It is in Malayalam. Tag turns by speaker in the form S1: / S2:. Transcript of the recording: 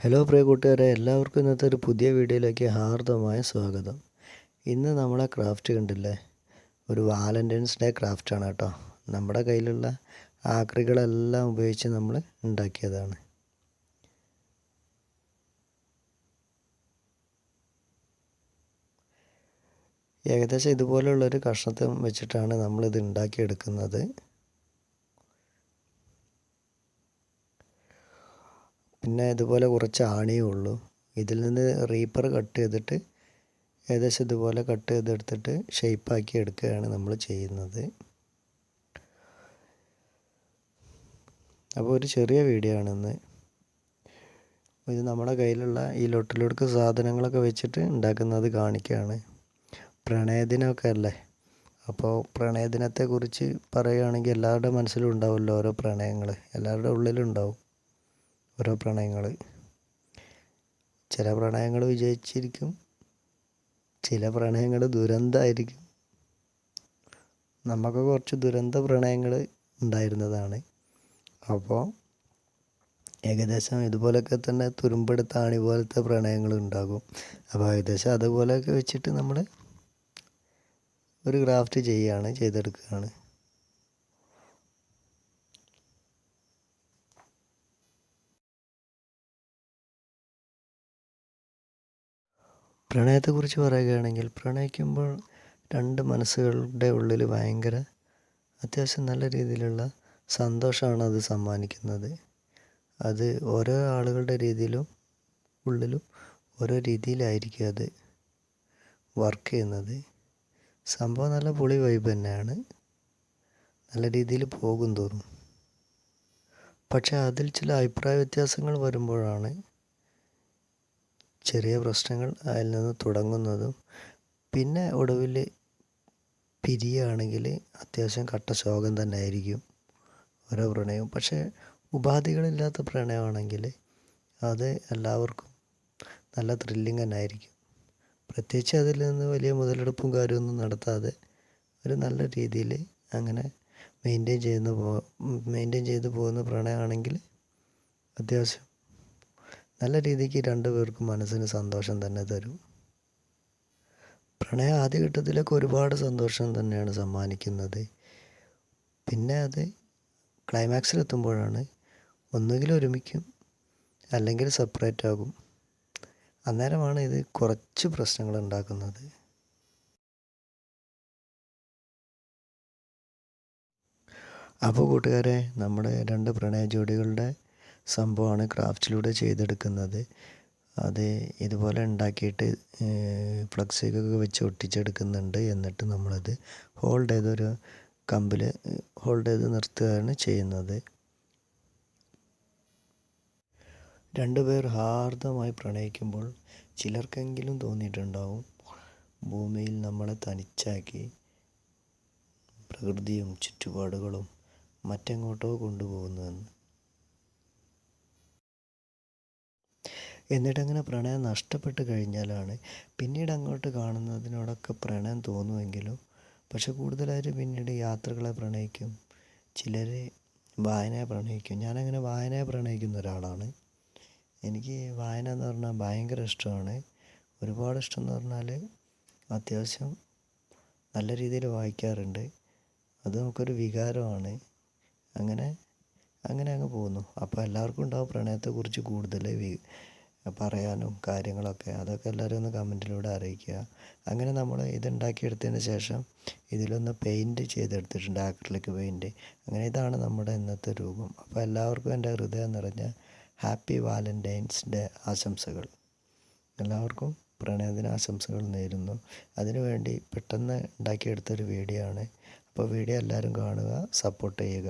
S1: ഹലോ പ്രിയ കൂട്ടുകാരെ, എല്ലാവർക്കും ഇന്നത്തെ ഒരു പുതിയ വീഡിയോയിലേക്ക് ഹാർദമായ സ്വാഗതം. ഇന്ന് നമ്മളെ ക്രാഫ്റ്റ് കണ്ടില്ലേ, ഒരു വാലൻറ്റൈൻസ് ഡേ ക്രാഫ്റ്റാണ് കേട്ടോ. നമ്മുടെ കയ്യിലുള്ള ആക്രികളെല്ലാം ഉപയോഗിച്ച് നമ്മൾ ഉണ്ടാക്കിയതാണ്. ഏകദേശം ഇതുപോലെയുള്ളൊരു കഷ്ണത്തെ വെച്ചിട്ടാണ് നമ്മളിത് ഉണ്ടാക്കിയെടുക്കുന്നത്. പിന്നെ ഇതുപോലെ കുറച്ച് ആണിയേ ഉള്ളൂ. ഇതിൽ നിന്ന് റീപ്പർ കട്ട് ചെയ്തിട്ട് ഏകദേശം ഇതുപോലെ കട്ട് ചെയ്തെടുത്തിട്ട് ഷേപ്പാക്കി എടുക്കുകയാണ് നമ്മൾ ചെയ്യുന്നത്. അപ്പോൾ ഒരു ചെറിയ വീഡിയോ ആണിന്ന്. ഇത് നമ്മുടെ കയ്യിലുള്ള ഈ ലൊട്ടിലൊടുക്ക് സാധനങ്ങളൊക്കെ വെച്ചിട്ട് ഉണ്ടാക്കുന്നത് കാണിക്കുകയാണ്. പ്രണയദിനമൊക്കെ അല്ലേ, അപ്പോൾ പ്രണയദിനത്തെക്കുറിച്ച് പറയുകയാണെങ്കിൽ എല്ലാവരുടെ മനസ്സിലും ഉണ്ടാവുമല്ലോ ഓരോ പ്രണയങ്ങൾ, എല്ലാവരുടെ ഉള്ളിലും ഉണ്ടാവും ഓരോ പ്രണയങ്ങൾ. ചില പ്രണയങ്ങൾ വിജയിച്ചിരിക്കും, ചില പ്രണയങ്ങൾ ദുരന്തമായിരിക്കും. നമുക്ക് കുറച്ച് ദുരന്ത പ്രണയങ്ങൾ ഉണ്ടായിരുന്നതാണ്. അപ്പോൾ ഏകദേശം ഇതുപോലെയൊക്കെ തന്നെ തുരുമ്പെടുത്ത ആണി പോലത്തെ പ്രണയങ്ങൾ ഉണ്ടാകും. അപ്പോൾ ഏകദേശം അതുപോലെയൊക്കെ വെച്ചിട്ട് നമ്മൾ ഒരു ക്രാഫ്റ്റ് ചെയ്തെടുക്കുകയാണ്. പ്രണയത്തെക്കുറിച്ച് പറയുകയാണെങ്കിൽ, പ്രണയിക്കുമ്പോൾ രണ്ട് മനസ്സുകളുടെ ഉള്ളിൽ ഭയങ്കര അത്യാവശ്യം നല്ല രീതിയിലുള്ള സന്തോഷമാണ് അത് സമ്മാനിക്കുന്നത്. അത് ഓരോ ആളുകളുടെ ഉള്ളിലും ഓരോ രീതിയിലായിരിക്കും അത് വർക്ക് ചെയ്യുന്നത്. സംഭവം നല്ല പൊളി വൈബ് തന്നെയാണ്, നല്ല രീതിയിൽ പോകും തോറും. പക്ഷേ അതിൽ ചില അഭിപ്രായ വ്യത്യാസങ്ങൾ വരുമ്പോഴാണ് ചെറിയ പ്രശ്നങ്ങൾ അതിൽ നിന്ന് തുടങ്ങുന്നതും. പിന്നെ ഒടുവിൽ പിരിയുകയാണെങ്കിൽ അത്യാവശ്യം കട്ട ശോകം തന്നെ ആയിരിക്കും ഓരോ പ്രണയവും. പക്ഷേ ഉപാധികളില്ലാത്ത പ്രണയമാണെങ്കിൽ അത് എല്ലാവർക്കും നല്ല ത്രില്ലിങ് തന്നെ ആയിരിക്കും. പ്രത്യേകിച്ച് അതിൽ നിന്ന് വലിയ മുതലെടുപ്പും കാര്യമൊന്നും നടത്താതെ ഒരു നല്ല രീതിയിൽ അങ്ങനെ മെയിൻറ്റെയിൻ ചെയ്ത് പോകുന്ന പ്രണയമാണെങ്കിൽ അത്യാവശ്യം നല്ല രീതിക്ക് രണ്ടു പേർക്കും മനസ്സിന് സന്തോഷം തന്നെ തരും. പ്രണയം ആദ്യഘട്ടത്തിലൊക്കെ ഒരുപാട് സന്തോഷം തന്നെയാണ് സമ്മാനിക്കുന്നത്. പിന്നെ അത് ക്ലൈമാക്സിലെത്തുമ്പോഴാണ് ഒന്നുകിൽ ഒരുമിക്കും അല്ലെങ്കിൽ സെപ്പറേറ്റ് ആകും. അന്നേരമാണ് ഇത് കുറച്ച് പ്രശ്നങ്ങൾ ഉണ്ടാക്കുന്നത്. അപ്പോൾ കൂട്ടുകാരെ, നമ്മുടെ രണ്ട് പ്രണയ ജോഡികളുടെ സംഭവമാണ് ക്രാഫ്റ്റിലൂടെ ചെയ്തെടുക്കുന്നത്. അത് ഇതുപോലെ ഉണ്ടാക്കിയിട്ട് ഫ്ലക്സിക്കൊക്കെ വെച്ച് ഒട്ടിച്ചെടുക്കുന്നുണ്ട്. എന്നിട്ട് നമ്മളത് ഒരു കമ്പിൽ ഹോൾഡ് ചെയ്ത് നിർത്തുകയാണ് ചെയ്യുന്നത്. രണ്ടുപേർ ഹാർദമായി പ്രണയിക്കുമ്പോൾ ചിലർക്കെങ്കിലും തോന്നിയിട്ടുണ്ടാവും ഭൂമിയിൽ നമ്മളെ തനിച്ചാക്കി പ്രകൃതിയും ചുറ്റുപാടുകളും മറ്റെങ്ങോട്ടോ കൊണ്ടുപോകുന്നുവെന്ന്. എന്നിട്ടങ്ങനെ പ്രണയം നഷ്ടപ്പെട്ട് കഴിഞ്ഞാലാണ് പിന്നീട് അങ്ങോട്ട് കാണുന്നതിനോടൊക്കെ പ്രണയം തോന്നുമെങ്കിലും, പക്ഷെ കൂടുതലായിട്ട് പിന്നീട് യാത്രകളെ പ്രണയിക്കും, ചിലർ വായനയെ പ്രണയിക്കും. ഞാനങ്ങനെ വായനയെ പ്രണയിക്കുന്ന ഒരാളാണ്. എനിക്ക് വായന എന്ന് പറഞ്ഞാൽ ഭയങ്കര ഇഷ്ടമാണ്. ഒരുപാട് ഇഷ്ടം എന്ന് പറഞ്ഞാൽ അത്യാവശ്യം നല്ല രീതിയിൽ വായിക്കാറുണ്ട്. അത് നമുക്കൊരു വികാരമാണ്. അങ്ങനെ അങ്ങ് പോകുന്നു. അപ്പോൾ എല്ലാവർക്കും ഉണ്ടാവും പ്രണയത്തെക്കുറിച്ച് കൂടുതൽ പറയാനും കാര്യങ്ങളൊക്കെ. അതൊക്കെ എല്ലാവരും ഒന്ന് കമൻറ്റിലൂടെ അറിയിക്കുക. അങ്ങനെ നമ്മൾ ഇതുണ്ടാക്കിയെടുത്തതിന് ശേഷം ഇതിലൊന്ന് പെയിൻറ്റ് ചെയ്തെടുത്തിട്ടുണ്ട്, ആക്രിലിക് പെയിൻറ്റ്. അങ്ങനെ ഇതാണ് നമ്മുടെ ഇന്നത്തെ രൂപം. അപ്പോൾ എല്ലാവർക്കും എൻ്റെ ഹൃദയം നിറഞ്ഞ ഹാപ്പി വാലൻറ്റൈൻസ് ഡേ ആശംസകൾ. എല്ലാവർക്കും പ്രണയദിന ആശംസകൾ നേരുന്നു. അതിനുവേണ്ടി പെട്ടെന്ന് ഉണ്ടാക്കിയെടുത്തൊരു വീഡിയോ ആണ്. അപ്പോൾ വീഡിയോ എല്ലാവരും കാണുക, സപ്പോർട്ട് ചെയ്യുക.